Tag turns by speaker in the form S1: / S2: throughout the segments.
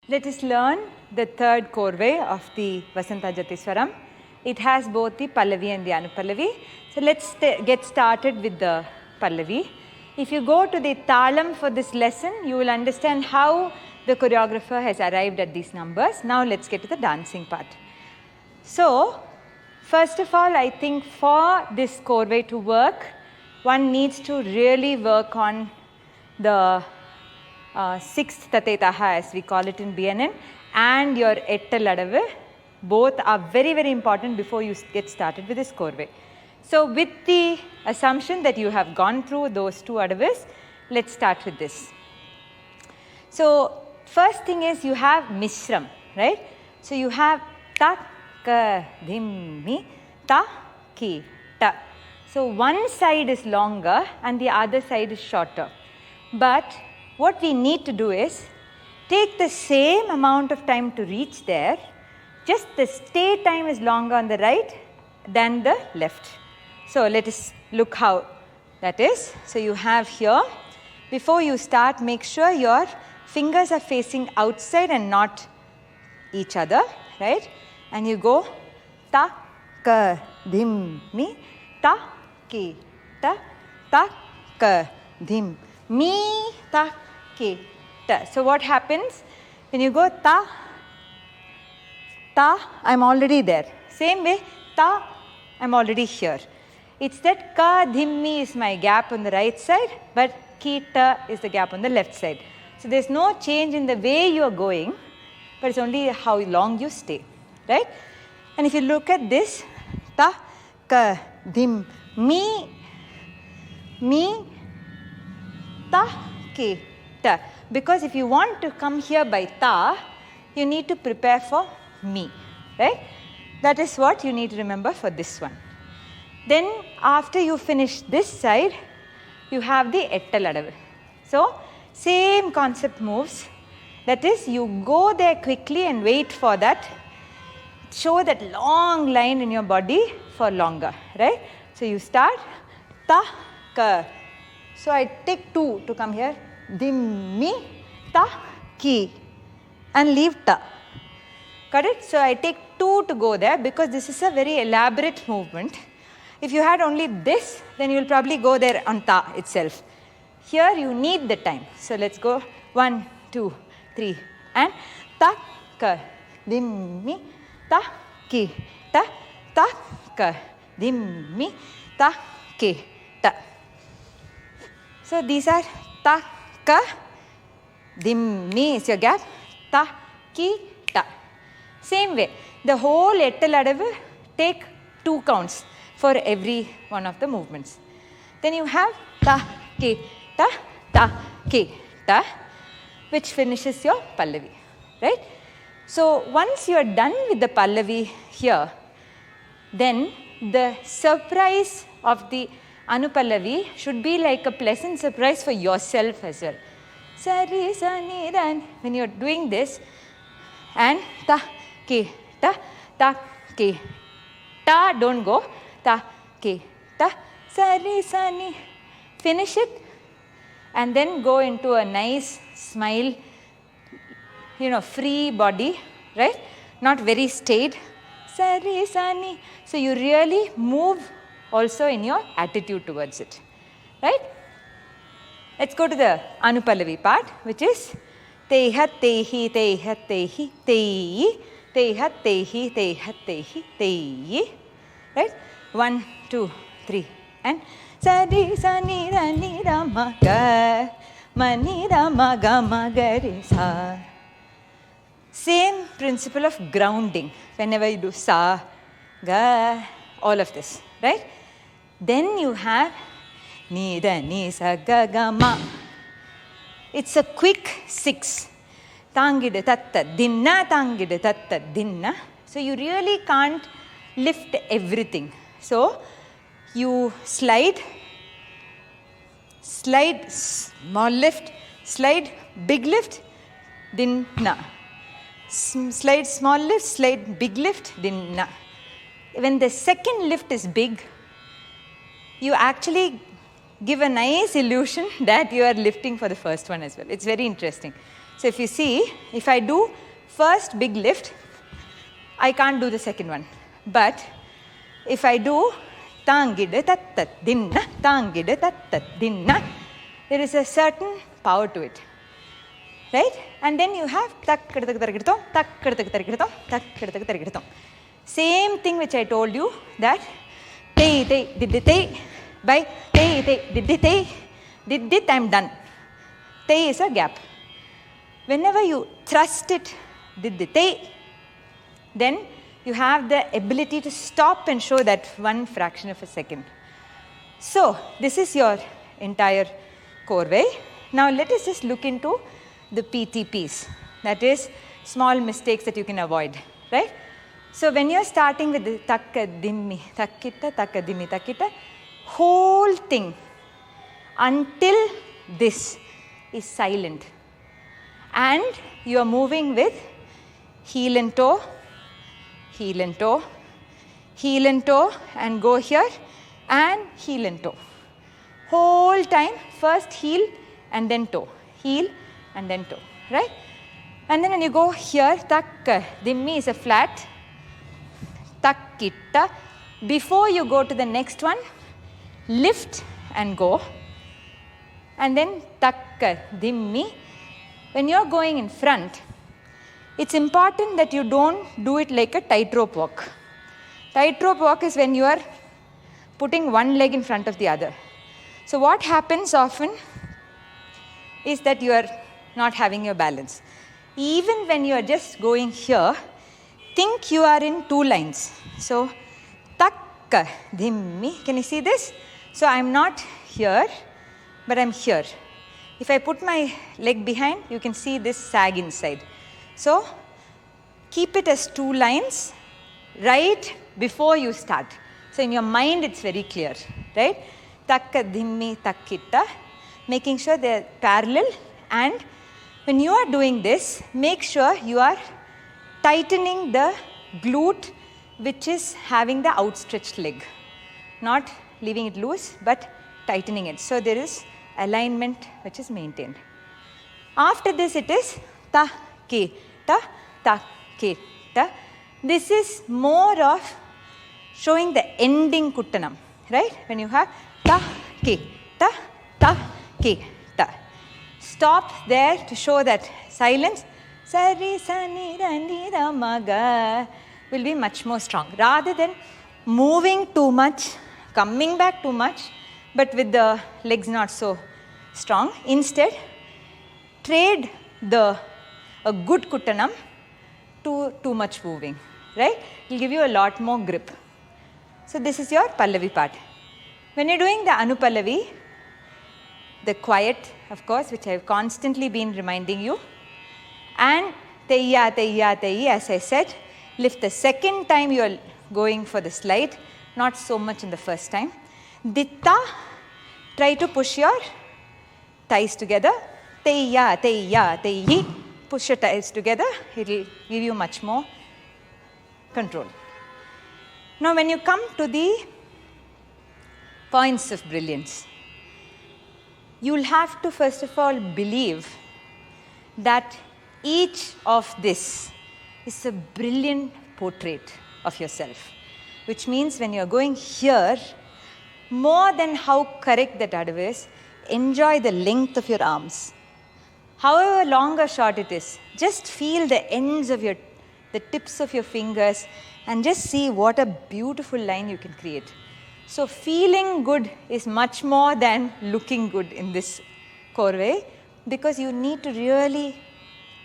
S1: Let us learn the third Korvai of the Vasanta Jatiswaram. It has both the Pallavi and the Anupallavi. So let's get started with the Pallavi. If you go to the Talam for this lesson, you will understand how the choreographer has arrived at these numbers. Now let's get to the dancing part. So, first of all, I think for this Korvai to work, one needs to really work on the sixth Tatetaha, as we call it in BNN, and your Ettaladavu. Both are very, very important before you get started with this Korvai. So, with the assumption that you have gone through those two adavus, let's start with this. So, first thing is you have Mishram, right? So, you have Ta, Ka, Dhim, Mi, Ta, Ki, Ta. So, one side is longer and the other side is shorter. But what we need to do is take the same amount of time to reach there, just the stay time is longer on the right than the left. So, let us look how that is. So, you have here, before you start, make sure your fingers are facing outside and not each other, right? And you go Ta, Ka, Dhim, Mi, Ta, Ki, Ta, Ta, Ka, Dhim, Mi, Ta, Ki, Ta. So, what happens when you go Ta, Ta, I am already there. Same way, Ta, I am already here. It's that Ka, Dhim, Mi is my gap on the right side, but Ki, Ta is the gap on the left side. So, there is no change in the way you are going, but it's only how long you stay, right? And if you look at this, Ta, Ka, Dhim, Mi, Mi, Ta, Ki, Ta. Because if you want to come here by Ta, you need to prepare for Mi, right? That is what you need to remember for this one. Then after you finish this side, you have the Ettaladavu. So, same concept moves. That is, you go there quickly and wait for that. Show that long line in your body for longer, right? So, you start Ta, Ka. So, I take 2 to come here. Dhim, Mi, Ta, Ki, and leave Ta. Got it? So, I take 2 to go there because this is a very elaborate movement. If you had only this, then you will probably go there on Ta itself. Here you need the time. So, let us go 1, 2, 3 and Ta, Ka, Dhim, Mi, Ta, Ki, Ta, Ta, Ka, Dhim, Mi, Ta, Ki, Ta. So, these are Ta, Ka, Dhim, Mi is your gap, Ta, Ki, Ta. Same way, the whole Ettaladavu take 2 counts for every one of the movements. Then you have Ta, Ki, Ta, Ta, Ki, Ta, which finishes your Pallavi, right? So, once you are done with the Pallavi here, then the surprise of the Anupallavi should be like a pleasant surprise for yourself as well. Sari, sa, ni, dan. When you are doing this, and Ta, Ki, Ta, Ta, Ki, Ta, don't go, Ta, Ki, Ta, Sari, sa, ni. Finish it and then go into a nice smile, free body, right? Not very stayed. Sari, sa, ni. So, you really move also in your attitude towards it, right? Let's go to the Anupallavi part, which is Teha, Tehi, Teha, Tehi, Tehi, Teha, Tehi, Teha, Tehi, Tehi, right? 1, 2, 3 and Sari, sa, ni, ra, ni, ra, ma, ga, ma, ni, ra, ma, ga, ma, ga, re, sa. Same principle of grounding whenever you do sa, ga, all of this, right? Then you have ni, da, ni, sa, ga, ga, ma. It's a quick 6. Tangide, tatta, dinna, tangide, tatta, dinna. So, you really can't lift everything. So, you slide, small lift, slide, big lift, dinna. Slide, small lift, slide, big lift, dinna. When the second lift is big, you actually give a nice illusion that you are lifting for the first one as well. It's very interesting. So if you see, if I do first big lift, I can't do the second one. But if I do tangide tattat dinna, tangide tattat dinna, there is a certain power to it. Right? And then you have tak kirtakitarikirtam, tak kirtakitarikirtam, tak kirtakitarikirtam. Same thing which I told you, that te te didite by te te didite didit, I'm done. Te is a gap. Whenever you thrust it didite, then you have the ability to stop and show that one fraction of a second. So this is your entire Korvai. Now let us just look into the PTPs, that is small mistakes that you can avoid, right? So when you're starting with the takka dimmi, takkitta, takka dimmi, takkitta, whole thing until this is silent. And you are moving with heel and toe, heel and toe, heel and toe, and go here, and heel and toe. Whole time, first heel and then toe, heel and then toe, right? And then when you go here, takka dimmi is a flat, takkitta. Before you go to the next one, lift and go. And then takka dimmi. When you're going in front, it's important that you don't do it like a tightrope walk. Tightrope walk is when you are putting one leg in front of the other. So what happens often is that you are not having your balance. Even when you are just going here, think you are in two lines. So takka dhimmi, can you see this? So I'm not here, but I'm here. If I put my leg behind, you can see this sag inside. So keep it as two lines right before you start. So in your mind it's very clear, right? Takka dhimmi takkitta, making sure they are parallel. And when you are doing this, make sure you are tightening the glute which is having the outstretched leg. Not leaving it loose, but tightening it. So there is alignment which is maintained. After this it is ta ke ta ta ke ta. This is more of showing the ending kuttanam, right? When you have ta ke ta ke ta. Stop there to show that silence. Sari sani rani ramaga will be much more strong. Rather than moving too much, coming back too much, but with the legs not so strong. Instead, trade a good kuttanam to too much moving, right? It will give you a lot more grip. So this is your Pallavi part. When you're doing the Anupallavi, the quiet, of course, which I've constantly been reminding you, and Teiya, Teiya, Teiya, as I said, lift the second time you are going for the slide, not so much in the first time. Ditta, try to push your thighs together. Teiya, Teiya, Teiyi, push your thighs together. It will give you much more control. Now when you come to the points of brilliance, you will have to first of all believe that each of this is a brilliant portrait of yourself. Which means when you are going here, more than how correct that adab is, enjoy the length of your arms. However long or short it is, just feel the ends of the tips of your fingers and just see what a beautiful line you can create. So feeling good is much more than looking good in this Korvai, because you need to really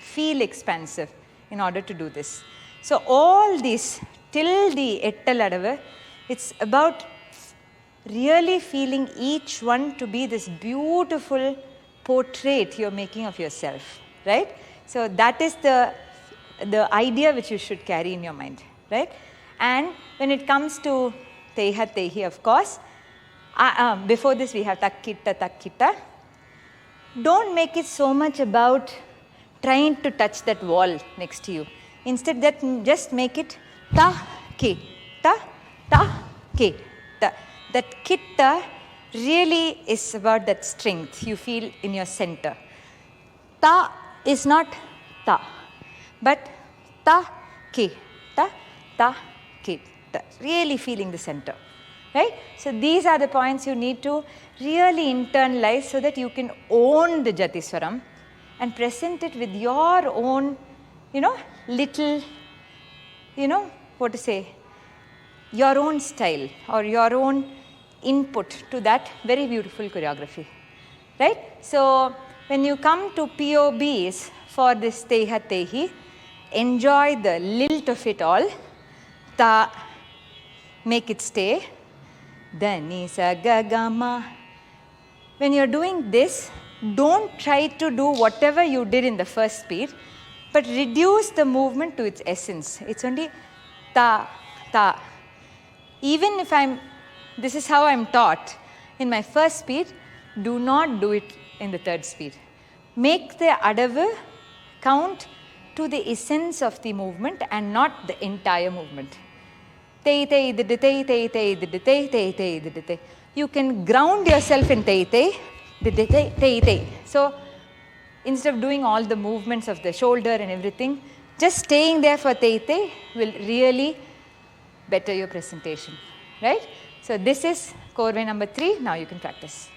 S1: feel expansive in order to do this. So all these till the ettal adavu, it's about really feeling each one to be this beautiful portrait you're making of yourself, right? So that is the idea which you should carry in your mind, right? And when it comes to Teha Tehi, of course, before this we have Takkitta Takkitta. Don't make it so much about trying to touch that wall next to you. Instead, just make it ta ke ta ke ta. That kitta really is about that strength you feel in your center. Ta is not ta, but ta, ki, ta, ki. Ta. Really feeling the center, right? So these are the points you need to really internalize so that you can own the Jatiswaram and present it with your own, little, what to say, your own style or your own input to that very beautiful choreography, right? So when you come to POBs for this Teha Tehi, enjoy the lilt of it all. Ta, make it stay. Dani sa ga ga ma. When you're doing this, don't try to do whatever you did in the first speed, but reduce the movement to its essence. It's only ta, ta. Even if this is how I'm taught in my first speed, do not do it in the third speed. Make the adavu count to the essence of the movement and not the entire movement. Te te te te te te te te te te. You can ground yourself in te te te te te. So instead of doing all the movements of the shoulder and everything, just staying there for te te will really better your presentation, right? So this is Korvai number 3. Now you can practice.